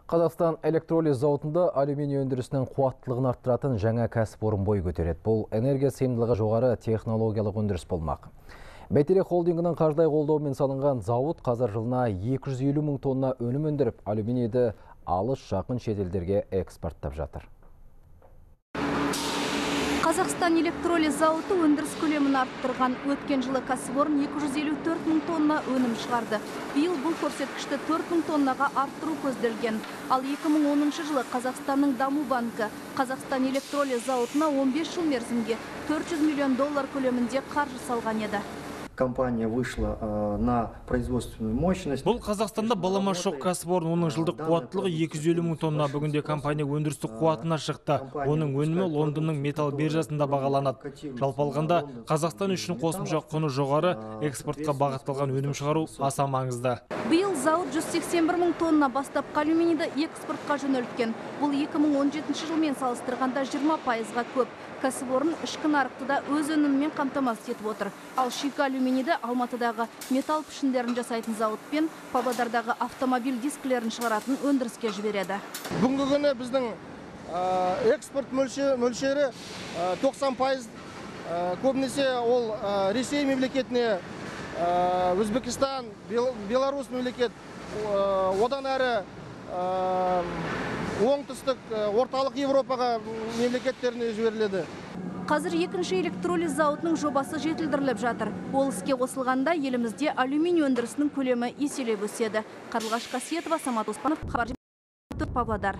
Қазақстан электролиз зауытында алюминий өндірісінің қуаттылығын арттыратын жаңа кәсіпорын бой көтереді. Бұл энергия сыйымдылығы жоғары технологиялық өндіріс болмақ. Бәйтерек холдингінің қаржылай қолдауымен салынған зауыт қазір жылына 250 мың тонна өнім өндіріп, алюминийді алыс жақын шетелдерге экспорттап жатыр. Қазақстан электролиз зауыты өндіріс көлемін арттырған. Өткен жылы кәсіпорын 254 мың тонна өнім шығарды. Биыл бұл көрсеткішті 4 мың тоннаға арттыру көзделген. Ал 2010 жылы Қазақстанның даму банкі Қазақстан электролиз зауытына 15 жыл мерзімге $400 миллион көлемінде қаржы салған еді. Компания вышла на производственную мощность. Бұл Қазақстанда балама шоқ кәсіпорын, оның жылдық қуаттылығы 250 мың тонна. Бүгінде компания өндірістік қуатына шықты. Оның өнімі Лондонның металл биржасында бағаланады. Жалпы алғанда Қазақстан үшін қосымша құны жоғары, экспортқа бағытталған өнім шығару аса маңызды. Биыл зауыт 181 мың тонна бастапқы алюминийді экспортқа жөнелткен. Бұл 2017 жылмен салыстырғанда 20%-ға көп. Кәсіпорын ішкі нарықты да өз өнімімен қамтамасыз етіп отыр. Ал шикі алюминийді Алматыдағы металл пішіндерін жасайтын зауыт пен Павлодардағы автомобиль дискілерін шығаратын өндіріске жібереді. Бүгінгі күні біздің экспорт мөлшері 90%. Көбінесе ол Ресей мемлекетіне, Өзбекстан, Беларусь мемлекет, одан әрі оңтүстік, орталық Европаға мемлекеттеріне жіберіледі. Қазір екінші электролиз зауытының жобасы жетілдіріліп жатыр. Ол іске қосылғанда елімізде алюминий өндірісінің көлемі еселеп өседі. Қарлығаш Қасиетова, Самат Оспанов, Павлодар.